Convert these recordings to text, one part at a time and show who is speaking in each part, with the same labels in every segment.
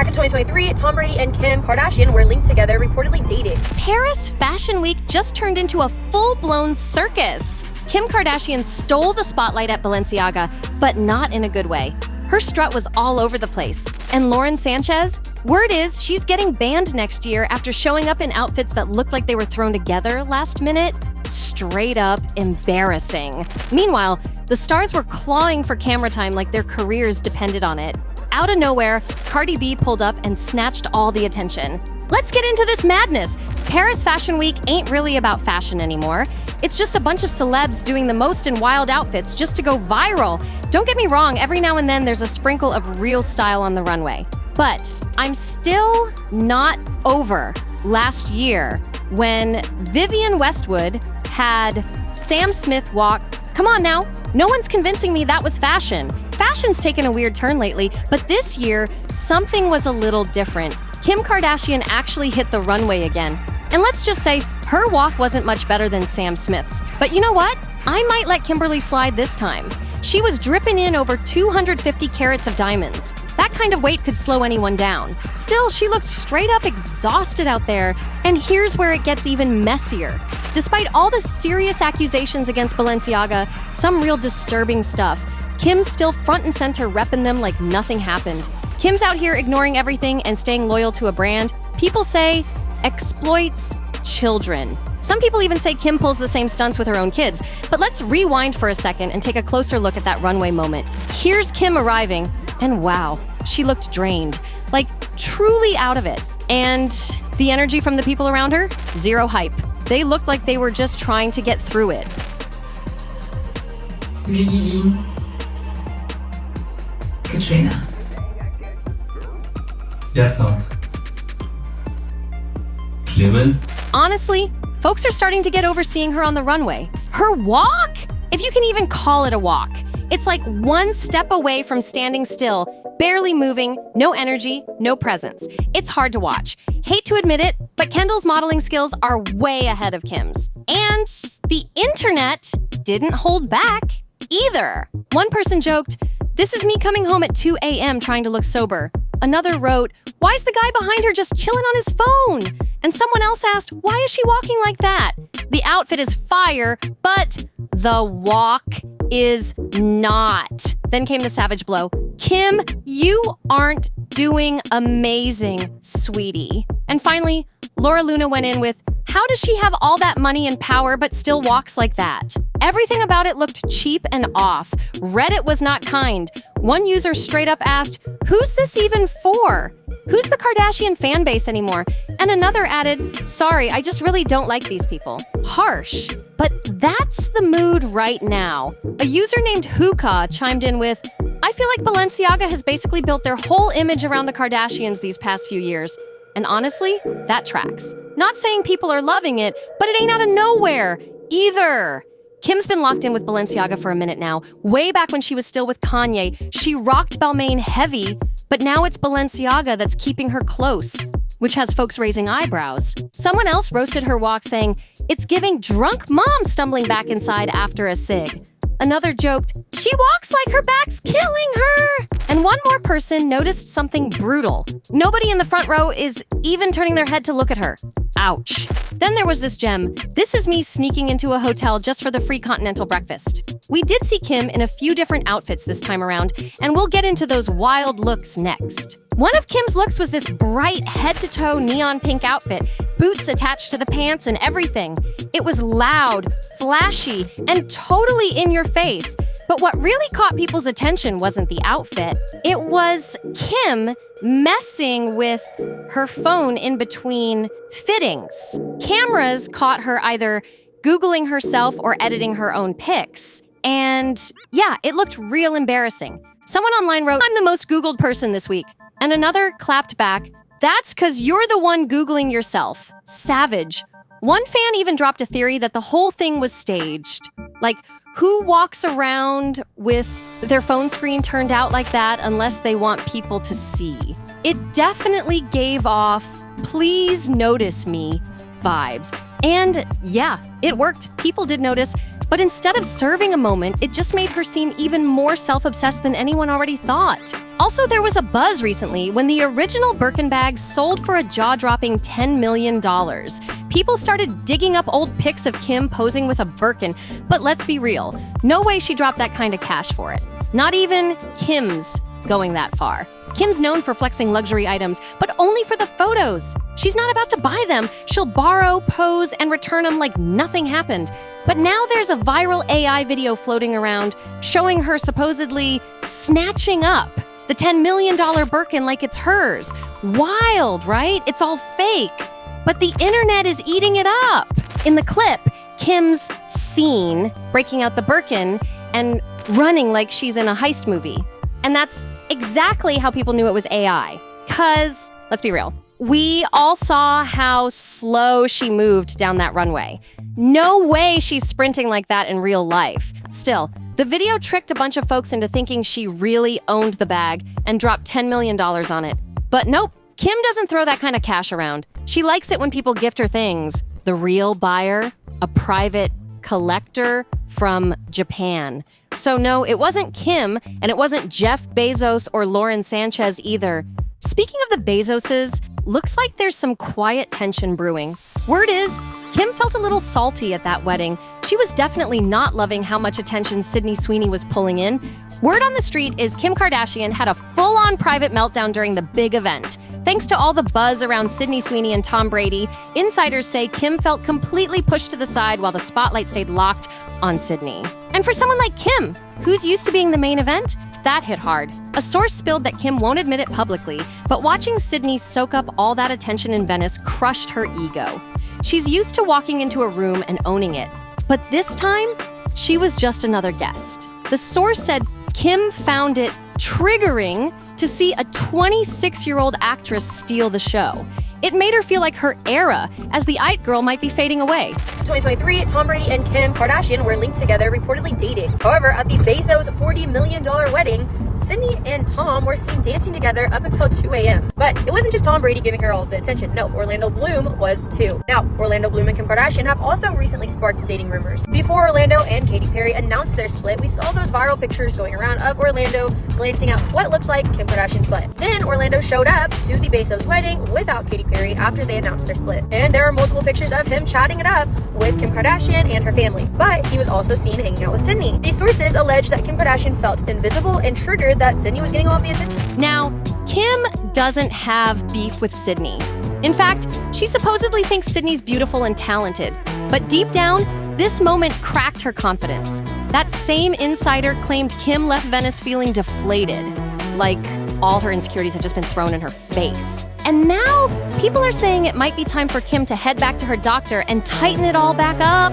Speaker 1: Back in 2023, Tom Brady and Kim Kardashian were linked together, reportedly dating.
Speaker 2: Paris Fashion Week just turned into a full-blown circus. Kim Kardashian stole the spotlight at Balenciaga, but not in a good way. Her strut was all over the place. And Lauren Sánchez? Word is she's getting banned next year after showing up in outfits that looked like they were thrown together last minute. Straight up embarrassing. Meanwhile, the stars were clawing for camera time like their careers depended on it. Out of nowhere, Cardi B pulled up and snatched all the attention. Let's get into this madness. Paris Fashion Week ain't really about fashion anymore. It's just a bunch of celebs doing the most in wild outfits just to go viral. Don't get me wrong, every now and then there's a sprinkle of real style on the runway. But I'm still not over last year when Vivienne Westwood had Sam Smith walk. Come on now, no one's convincing me that was fashion. Fashion's taken a weird turn lately, but this year, something was a little different. Kim Kardashian actually hit the runway again. And let's just say, her walk wasn't much better than Sam Smith's. But you know what? I might let Kimberly slide this time. She was dripping in over 250 carats of diamonds. That kind of weight could slow anyone down. Still, she looked straight up exhausted out there. And here's where it gets even messier. Despite all the serious accusations against Balenciaga, some real disturbing stuff, Kim's still front and center repping them like nothing happened. Kim's out here ignoring everything and staying loyal to a brand people say exploits children. Some people even say Kim pulls the same stunts with her own kids. But let's rewind for a second and take a closer look at that runway moment. Here's Kim arriving, and wow, she looked drained, like truly out of it. And the energy from the people around her? Zero hype. They looked like they were just trying to get through it.
Speaker 3: Katrina. Jacinthe. Clemens.
Speaker 2: Honestly, folks are starting to get over seeing her on the runway. Her walk? If you can even call it a walk. It's like one step away from standing still, barely moving, no energy, no presence. It's hard to watch. Hate to admit it, but Kendall's modeling skills are way ahead of Kim's. And the internet didn't hold back either. One person joked, "This is me coming home at 2 a.m. trying to look sober." Another wrote, "Why's the guy behind her just chilling on his phone?" And someone else asked, "Why is she walking like that?" The outfit is fire, but the walk is not. Then came the savage blow. "Kim, you aren't doing amazing, sweetie." And finally, Laura Luna went in with, "How does she have all that money and power but still walks like that?" Everything about it looked cheap and off. Reddit was not kind. One user straight up asked, "Who's this even for? Who's the Kardashian fan base anymore?" And another added, "Sorry, I just really don't like these people." Harsh. But that's the mood right now. A user named Hookah chimed in with, "I feel like Balenciaga has basically built their whole image around the Kardashians these past few years." And honestly, that tracks. Not saying people are loving it, but it ain't out of nowhere either. Kim's been locked in with Balenciaga for a minute now. Way back when she was still with Kanye, she rocked Balmain heavy, but now it's Balenciaga that's keeping her close, which has folks raising eyebrows. Someone else roasted her walk saying, "It's giving drunk mom stumbling back inside after a cig." Another joked, "She walks like her back's killing her." And one more person noticed something brutal. Nobody in the front row is even turning their head to look at her. Ouch. Then there was this gem. This is me sneaking into a hotel just for the free continental breakfast. We did see Kim in a few different outfits this time around, and we'll get into those wild looks next. One of Kim's looks was this bright head-to-toe neon pink outfit, boots attached to the pants and everything. It was loud, flashy, and totally in your face. But what really caught people's attention wasn't the outfit. It was Kim messing with her phone in between fittings. Cameras caught her either Googling herself or editing her own pics. And yeah, it looked real embarrassing. Someone online wrote, "I'm the most Googled person this week." And another clapped back, "That's 'cause you're the one Googling yourself." Savage. One fan even dropped a theory that the whole thing was staged. Like, who walks around with their phone screen turned out like that unless they want people to see? It definitely gave off, "Please notice me" vibes. And yeah, it worked. People did notice. But instead of serving a moment, it just made her seem even more self-obsessed than anyone already thought. Also, there was a buzz recently when the original Birkin bag sold for a jaw-dropping $10 million. People started digging up old pics of Kim posing with a Birkin, but let's be real, no way she dropped that kind of cash for it. Not even Kim's going that far. Kim's known for flexing luxury items, but only for the photos. She's not about to buy them. She'll borrow, pose, and return them like nothing happened. But now there's a viral AI video floating around showing her supposedly snatching up the $10 million Birkin like it's hers. Wild, right? It's all fake. But the internet is eating it up. In the clip, Kim's seen breaking out the Birkin and running like she's in a heist movie. And that's exactly how people knew it was AI. 'Cause, let's be real, we all saw how slow she moved down that runway. No way she's sprinting like that in real life. Still, the video tricked a bunch of folks into thinking she really owned the bag and dropped $10 million on it. But nope, Kim doesn't throw that kind of cash around. She likes it when people gift her things. The real buyer, a private collector from Japan. So no, it wasn't Kim, and it wasn't Jeff Bezos or Lauren Sánchez either. Speaking of the Bezoses, looks like there's some quiet tension brewing. Word is, Kim felt a little salty at that wedding. She was definitely not loving how much attention Sydney Sweeney was pulling in. Word on the street is Kim Kardashian had a full-on private meltdown during the big event. Thanks to all the buzz around Sydney Sweeney and Tom Brady, insiders say Kim felt completely pushed to the side while the spotlight stayed locked on Sydney. And for someone like Kim, who's used to being the main event, that hit hard. A source spilled that Kim won't admit it publicly, but watching Sydney soak up all that attention in Venice crushed her ego. She's used to walking into a room and owning it. But this time, she was just another guest. The source said Kim found it triggering to see a 26-year-old actress steal the show. It made her feel like her era as the IT girl might be fading away.
Speaker 1: 2023, Tom Brady and Kim Kardashian were linked together, reportedly dating. However, at the Bezos $40 million wedding, Sydney and Tom were seen dancing together up until 2 a.m. But it wasn't just Tom Brady giving her all the attention. No, Orlando Bloom was too. Now, Orlando Bloom and Kim Kardashian have also recently sparked dating rumors. Before Orlando and Katy Perry announced their split, we saw those viral pictures going around of Orlando glancing at what looks like Kim Kardashian's butt. Then Orlando showed up to the Bezos wedding without Katy Perry after they announced their split. And there are multiple pictures of him chatting it up with Kim Kardashian and her family. But he was also seen hanging out with Sydney. These sources allege that Kim Kardashian felt invisible and triggered that Sydney was getting all of the attention.
Speaker 2: Now, Kim doesn't have beef with Sydney. In fact, she supposedly thinks Sydney's beautiful and talented. But deep down, this moment cracked her confidence. That same insider claimed Kim left Venice feeling deflated, like all her insecurities had just been thrown in her face. And now, people are saying it might be time for Kim to head back to her doctor and tighten it all back up.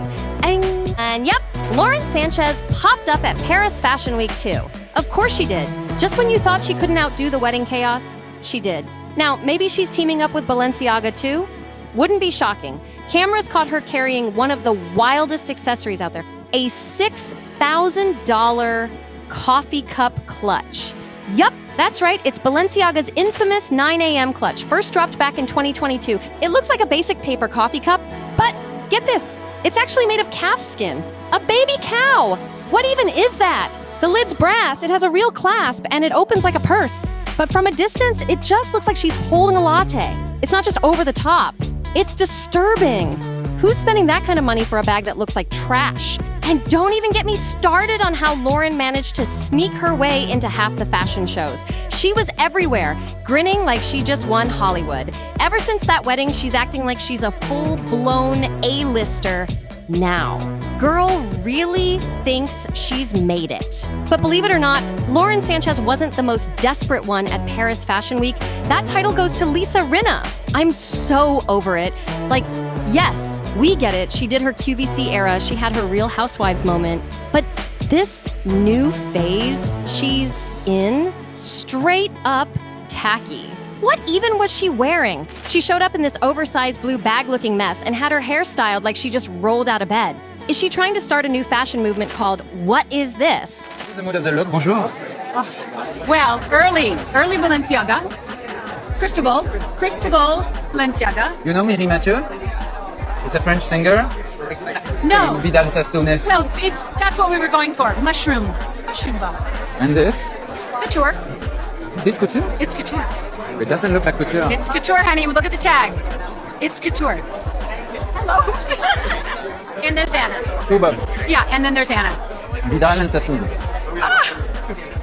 Speaker 2: And yep, Lauren Sánchez popped up at Paris Fashion Week too. Of course she did. Just when you thought she couldn't outdo the wedding chaos, she did. Now, maybe she's teaming up with Balenciaga too? Wouldn't be shocking. Cameras caught her carrying one of the wildest accessories out there, a $6,000 coffee cup clutch. Yup, that's right, it's Balenciaga's infamous 9 a.m. clutch, first dropped back in 2022. It looks like a basic paper coffee cup, but get this, it's actually made of calf skin. A baby cow! What even is that? The lid's brass, it has a real clasp, and it opens like a purse. But from a distance, it just looks like she's holding a latte. It's not just over the top. It's disturbing. Who's spending that kind of money for a bag that looks like trash? And don't even get me started on how Lauren managed to sneak her way into half the fashion shows. She was everywhere, grinning like she just won Hollywood. Ever since that wedding, she's acting like she's a full-blown A-lister now. Girl really thinks she's made it. But believe it or not, Lauren Sánchez wasn't the most desperate one at Paris Fashion Week. That title goes to Rinna. I'm so over it. Like, yes, we get it. She did her QVC era. She had her Real Housewives moment. But this new phase she's in, straight up tacky. What even was she wearing? She showed up in this oversized blue bag-looking mess and had her hair styled like she just rolled out of bed. Is she trying to start a new fashion movement called What Is This?
Speaker 4: What is the mood of the look? Bonjour.
Speaker 5: Well, early Balenciaga. Cristobal Balenciaga.
Speaker 4: You know Miri Mathieu? It's a French singer.
Speaker 5: No.
Speaker 4: Vidal Sassoon's.
Speaker 5: Well, that's what we were going for. Mushroom ball.
Speaker 4: And this?
Speaker 5: Couture.
Speaker 4: Is it couture?
Speaker 5: It's couture.
Speaker 4: It doesn't look like couture.
Speaker 5: It's couture, honey. Look at the tag. It's couture. Hello. And there's Anna.
Speaker 4: Two bucks.
Speaker 5: Yeah, and then there's Anna.
Speaker 4: Vidal and Sassoon.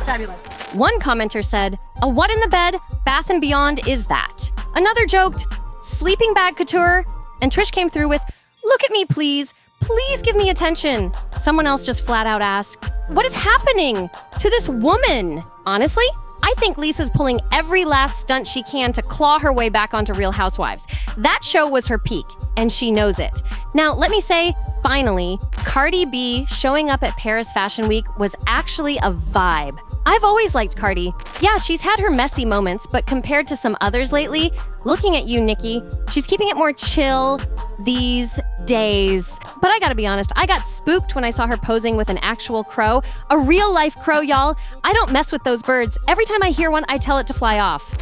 Speaker 5: Fabulous.
Speaker 2: One commenter said, "A what in the bed? Bath and Beyond is that?" Another joked, "Sleeping bag couture." And Trish came through with, "Look at me, please. Please give me attention." Someone else just flat out asked, "What is happening to this woman?" Honestly, I think Lisa's pulling every last stunt she can to claw her way back onto Real Housewives. That show was her peak, and she knows it. Now, let me say, finally, Cardi B showing up at Paris Fashion Week was actually a vibe. I've always liked Cardi. Yeah, she's had her messy moments, but compared to some others lately, looking at you, Nikki, she's keeping it more chill these days. But I gotta be honest, I got spooked when I saw her posing with an actual crow. A real-life crow, y'all. I don't mess with those birds. Every time I hear one, I tell it to fly off.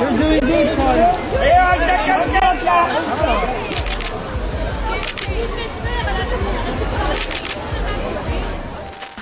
Speaker 6: You're doing good, Cardi.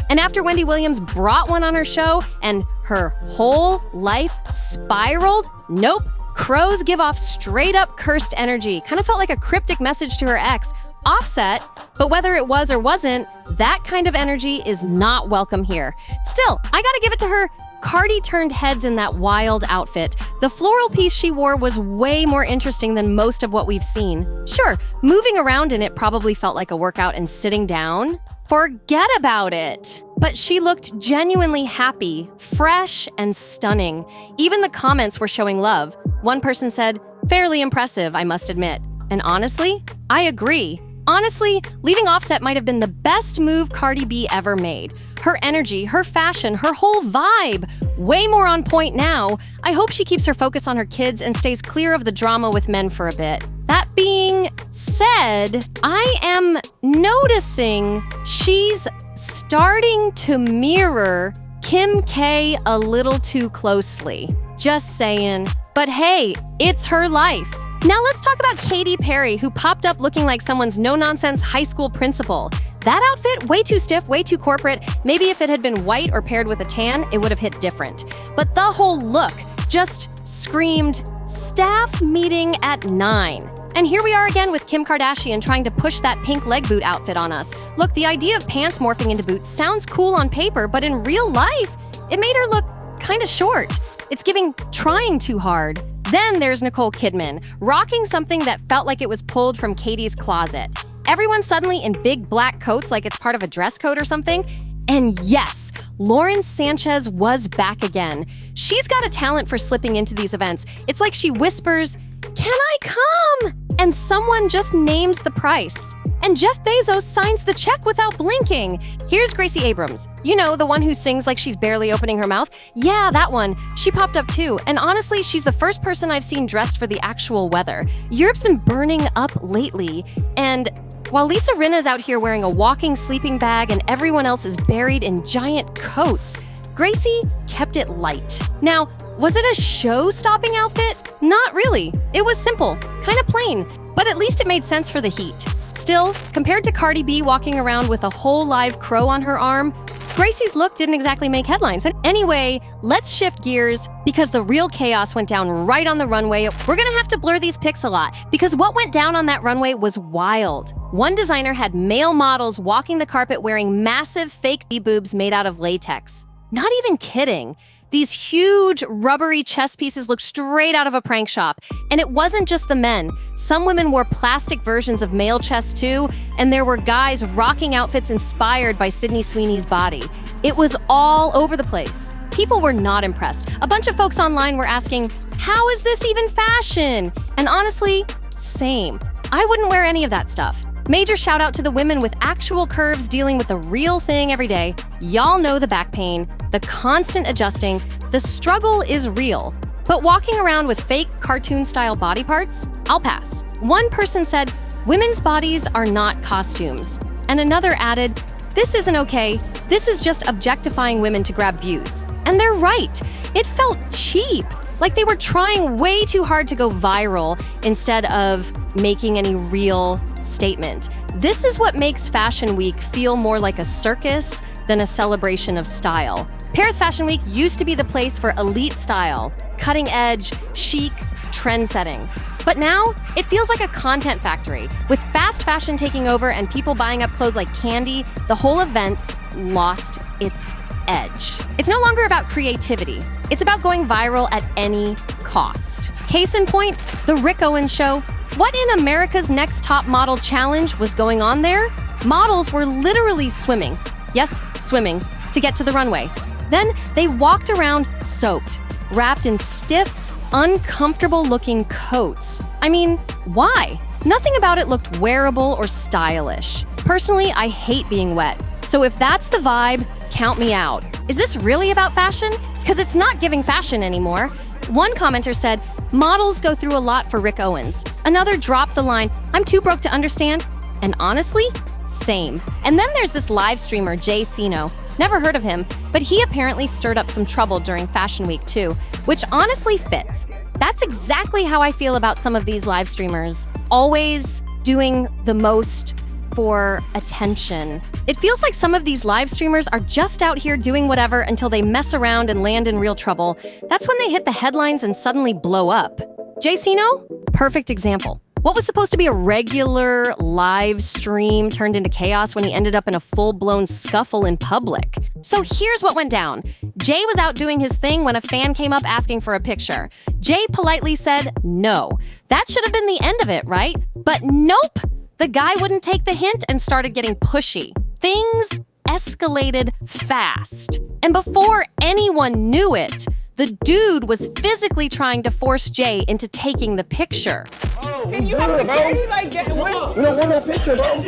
Speaker 2: And after Wendy Williams brought one on her show and her whole life spiraled, nope, crows give off straight up cursed energy. Kind of felt like a cryptic message to her ex, Offset, but whether it was or wasn't, that kind of energy is not welcome here. Still, I gotta give it to her. Cardi turned heads in that wild outfit. The floral piece she wore was way more interesting than most of what we've seen. Sure, moving around in it probably felt like a workout, and sitting down? Forget about it. But she looked genuinely happy, fresh, and stunning. Even the comments were showing love. One person said, "Fairly impressive, I must admit." And honestly, I agree. Honestly, leaving Offset might have been the best move Cardi B ever made. Her energy, her fashion, her whole vibe, way more on point now. I hope she keeps her focus on her kids and stays clear of the drama with men for a bit. That being said, I am noticing she's starting to mirror Kim K a little too closely. Just saying. But hey, it's her life. Now let's talk about Katy Perry, who popped up looking like someone's no-nonsense high school principal. That outfit, way too stiff, way too corporate. Maybe if it had been white or paired with a tan, it would have hit different. But the whole look just screamed, staff meeting at 9. And here we are again with Kim Kardashian trying to push that pink leg boot outfit on us. Look, the idea of pants morphing into boots sounds cool on paper, but in real life, it made her look kind of short. It's giving trying too hard. Then there's Nicole Kidman, rocking something that felt like it was pulled from Katie's closet. Everyone suddenly in big black coats like it's part of a dress code or something. And yes, Lauren Sánchez was back again. She's got a talent for slipping into these events. It's like she whispers, "Can I come?" And someone just names the price. And Jeff Bezos signs the check without blinking. Here's Gracie Abrams. You know, the one who sings like she's barely opening her mouth? Yeah, that one. She popped up too. And honestly, she's the first person I've seen dressed for the actual weather. Europe's been burning up lately. And while Lisa Rinna's out here wearing a walking sleeping bag and everyone else is buried in giant coats, Gracie kept it light. Now, was it a show-stopping outfit? Not really. It was simple, kind of plain, but at least it made sense for the heat. Still, compared to Cardi B walking around with a whole live crow on her arm, Gracie's look didn't exactly make headlines. And anyway, let's shift gears because the real chaos went down right on the runway. We're gonna have to blur these pics a lot because what went down on that runway was wild. One designer had male models walking the carpet wearing massive fake boobs made out of latex. Not even kidding. These huge rubbery chest pieces looked straight out of a prank shop. And it wasn't just the men. Some women wore plastic versions of male chests too, and there were guys rocking outfits inspired by Sydney Sweeney's body. It was all over the place. People were not impressed. A bunch of folks online were asking, how is this even fashion? And honestly, same. I wouldn't wear any of that stuff. Major shout out to the women with actual curves dealing with the real thing every day. Y'all know the back pain, the constant adjusting, the struggle is real. But walking around with fake cartoon-style body parts? I'll pass. One person said, women's bodies are not costumes. And another added, this isn't okay. This is just objectifying women to grab views. And they're right. It felt cheap. Like they were trying way too hard to go viral instead of making any real statement. This is what makes Fashion Week feel more like a circus than a celebration of style. Paris Fashion Week used to be the place for elite style, cutting edge, chic, trend-setting. But now, it feels like a content factory. With fast fashion taking over and people buying up clothes like candy, the whole event's lost its edge. It's no longer about creativity. It's about going viral at any cost. Case in point, the Rick Owens show. What in America's Next Top Model Challenge was going on there? Models were literally swimming. Yes, swimming, to get to the runway. Then they walked around soaked, wrapped in stiff, uncomfortable-looking coats. I mean, why? Nothing about it looked wearable or stylish. Personally, I hate being wet. So if that's the vibe, count me out. Is this really about fashion? Because it's not giving fashion anymore. One commenter said, models go through a lot for Rick Owens. Another dropped the line, I'm too broke to understand. And honestly, same. And then there's this live streamer, Jay Sino. Never heard of him, but he apparently stirred up some trouble during Fashion Week too, which honestly fits. That's exactly how I feel about some of these live streamers. Always doing the most for attention. It feels like some of these live streamers are just out here doing whatever until they mess around and land in real trouble. That's when they hit the headlines and suddenly blow up. Jay Sino? Perfect example. What was supposed to be a regular live stream turned into chaos when he ended up in a full-blown scuffle in public. So here's what went down. Jay was out doing his thing when a fan came up asking for a picture. Jay politely said no. That should have been the end of it, right? But nope! The guy wouldn't take the hint and started getting pushy. Things escalated fast. And before anyone knew it, the dude was physically trying to force Jay into taking the picture.
Speaker 6: Can you have security like get what? We don't want that picture, bro.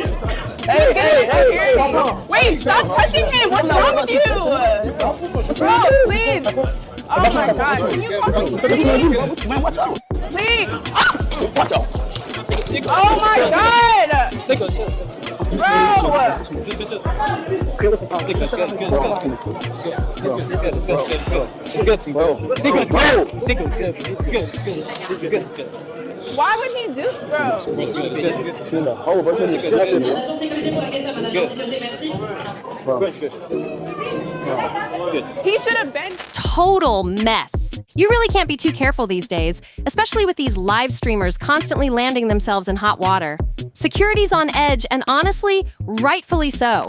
Speaker 6: Hey. Wait, stop touching him. What's wrong with you? Bro, please. Oh my God. Can you come to me? Man, watch out. Please. Watch out. Oh my God. Bro. Why would he do, bro? He should have been.
Speaker 2: Total mess. You really can't be too careful these days, especially with these live streamers constantly landing themselves in hot water. Security's on edge, and honestly, rightfully so.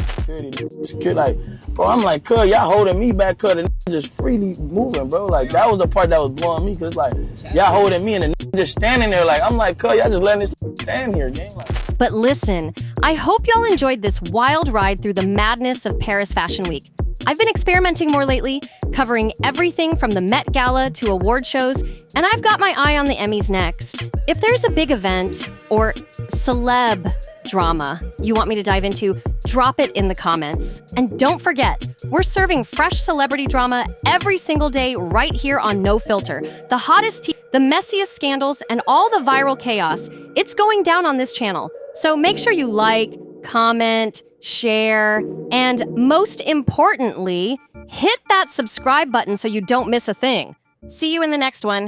Speaker 7: Security, like, bro, I'm like, cuz, y'all holding me back, cuz, the just freely moving, bro. Like, that was the part that was blowing me, cuz, like, y'all holding me and the just standing there, like, I'm like, cuz, y'all just letting this stand here, gang. Like.
Speaker 2: But listen, I hope y'all enjoyed this wild ride through the madness of Paris Fashion Week. I've been experimenting more lately, covering everything from the Met Gala to award shows, and I've got my eye on the Emmys next. If there's a big event or celeb drama you want me to dive into, drop it in the comments. And don't forget, we're serving fresh celebrity drama every single day right here on NoFilter. The hottest tea, the messiest scandals, and all the viral chaos, it's going down on this channel. So make sure you like, comment, share, and most importantly, hit that subscribe button so you don't miss a thing. See you in the next one.